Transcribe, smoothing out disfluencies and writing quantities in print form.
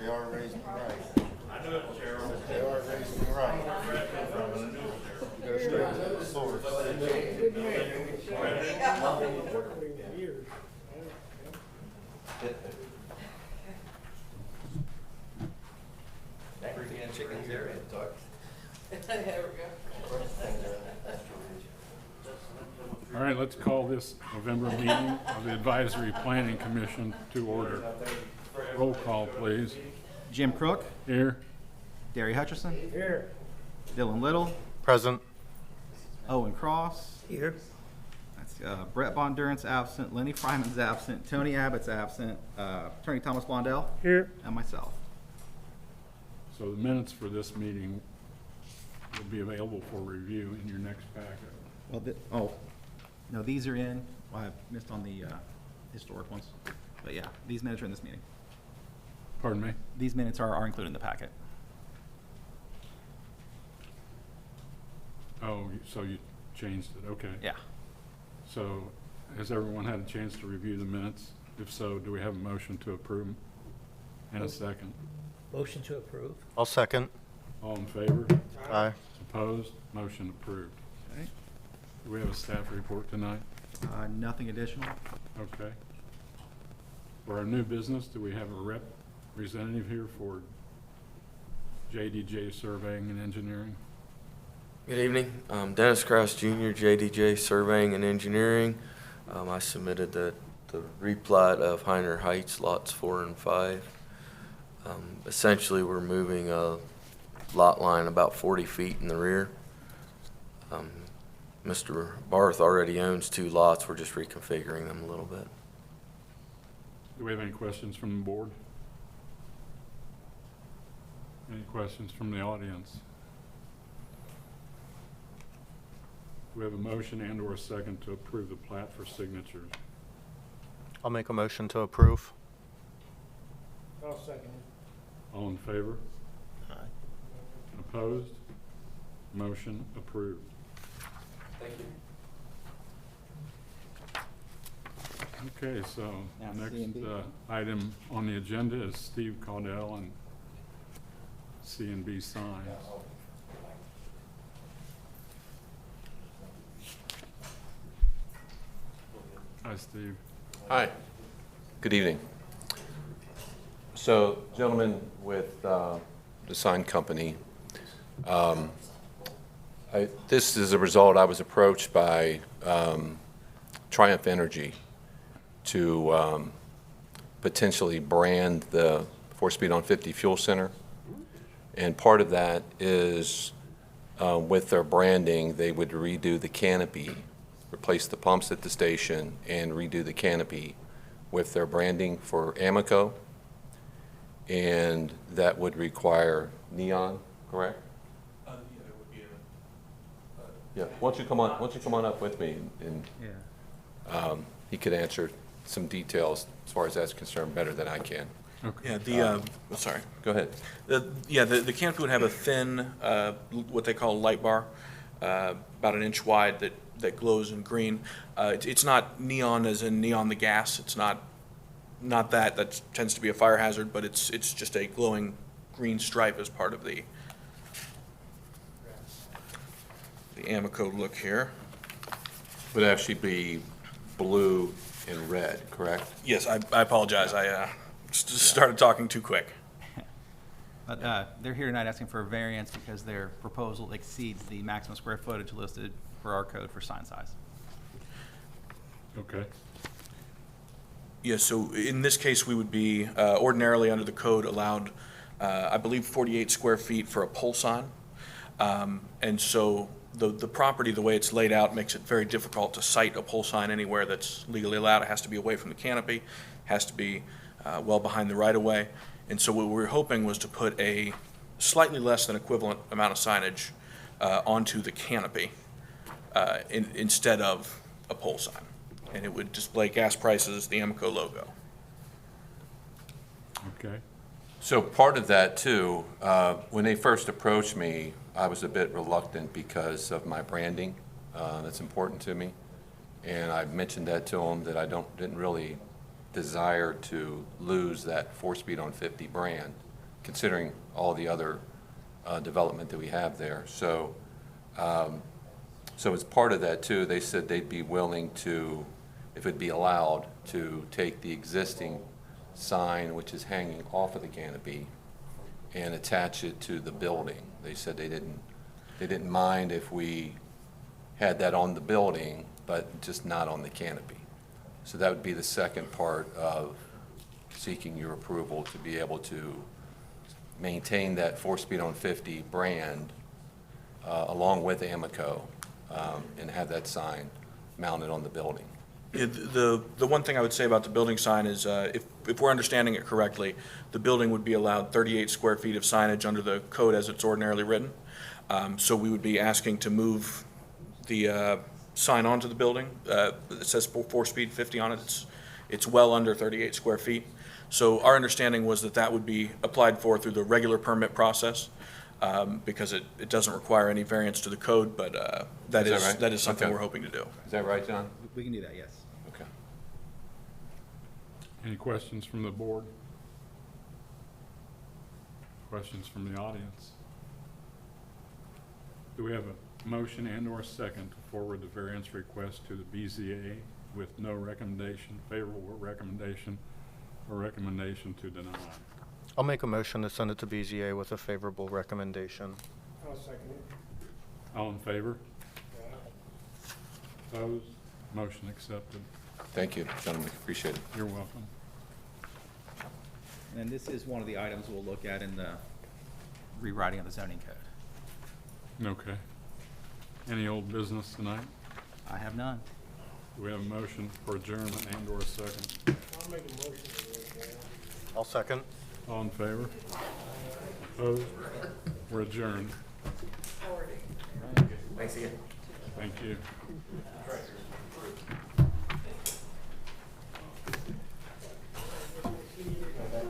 They are raising me right. I know it, Cheryl. They are raising me right. Go straight to the source. Chickens there and talk. There we go. All right, let's call this November meeting of the Advisory Planning Commission to order. Roll call, please. Jim Crook, Here. Derry Hutchison, here. Dylan Little, Present. Owen Cross, Here. that's Brett Bondurant's absent, Lenny Fryman's absent, Tony Abbott's absent, Attorney Thomas Blondell, Here. and myself. So the minutes for this meeting will be available for review in your next packet. Well, no, these are in. Well, I missed on the historic ones, but yeah, these minutes are in this meeting. Pardon me? These minutes are included in the packet. Oh, so you changed it, okay. Yeah. So has everyone had a chance to review the minutes? If so, do we have a motion to approve? And a second? Motion to approve. I'll second. All in favor? Aye. Opposed? Motion approved. Okay. Do we have a staff report tonight? Nothing additional. Okay. For our new business, do we have a representative here for JDJ Surveying and Engineering? Good evening. Dennis Krause Jr., JDJ Surveying and Engineering. I submitted the replat of Heiner Heights, lots 4 and 5. Essentially, we're moving a lot line about 40 feet in the rear. Mr. Barth already owns 2 lots. We're just reconfiguring them a little bit. Do we have any questions from the board? Any questions from the audience? Do we have a motion and or a second to approve the plat for signatures? I'll make a motion to approve. I'll second it. All in favor? Aye. Opposed? Motion approved. Thank you. Okay, so Now next C&B. item on the agenda is Steve Caudell and C&B Signs. Hi, Steve. Hi, good evening. So, gentlemen with the sign company, this is a result. I was approached by Triumph Energy to potentially brand the 4-Speed on 50 Fuel Center. And part of that is with their branding, they would redo the canopy, replace the pumps at the station, and redo the canopy with their branding for Amoco. And that would require neon, correct? Yeah, it would be Yeah. Why don't you come on up with me, and Yeah. he could answer some details as far as that's concerned better than I can. Okay. Yeah, sorry. Go ahead. The canopy would have a thin, what they call light bar, about an inch wide that glows in green. It's not neon as in neon the gas. It's not that. That tends to be a fire hazard, but it's just a glowing green stripe as part of the Amoco look here. Would actually be blue and red, correct? Yes, I apologize. I started talking too quick. But they're here tonight asking for a variance because their proposal exceeds the maximum square footage listed for our code for sign size. Okay. Yes, so in this case, we would be ordinarily under the code allowed, I believe, 48 square feet for a pole sign. And so the property, the way it's laid out, makes it very difficult to site a pole sign anywhere that's legally allowed. It has to be away from the canopy, has to be well behind the right-of-way. And so what we were hoping was to put a slightly less than equivalent amount of signage onto the canopy instead of a pole sign. And it would display gas prices, the Amoco logo. Okay. So part of that too, when they first approached me, I was a bit reluctant because of my branding. That's important to me. And I mentioned that to them, that I didn't really desire to lose that 4-speed on 50 brand, considering all the other development that we have there. So, so as part of that too, they said they'd be willing to, if it'd be allowed, to take the existing sign, which is hanging off of the canopy, and attach it to the building. They said they didn't mind if we had that on the building, but just not on the canopy. So that would be the second part of seeking your approval to be able to maintain that 4-speed on 50 brand along with Amoco and have that sign mounted on the building. Yeah, the one thing I would say about the building sign is, if we're understanding it correctly, the building would be allowed 38 square feet of signage under the code as it's ordinarily written. So we would be asking to move the sign onto the building. It says 4-speed 50 on it. It's well under 38 square feet. So our understanding was that that would be applied for through the regular permit process, because it doesn't require any variance to the code, but that is something Okay. we're hoping to do. Is that right, John? We can do that, yes. Okay. Any questions from the board? Questions from the audience? Do we have a motion and/or second to forward the variance request to the BZA with no recommendation, favorable recommendation, or recommendation to deny? I'll make a motion to send it to BZA with a favorable recommendation. I'll second it. All in favor? Opposed? Motion accepted. Thank you, gentlemen, appreciate it. You're welcome. And then this is one of the items we'll look at in the rewriting of the zoning code. Okay. Any old business tonight? I have none. Do we have a motion for adjournment and/or a second? I'll make a motion to adjourn. I'll second. All in favor? Opposed? We're adjourned. Howard. Thanks again. Thank you.